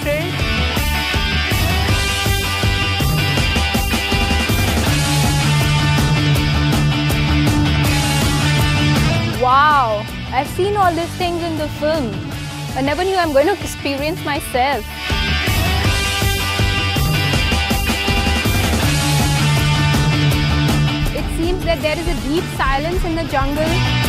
thrilled. Wow, I've seen all these things in the film. I never knew I'm going to experience myself. It seems that there is a deep silence in the jungle.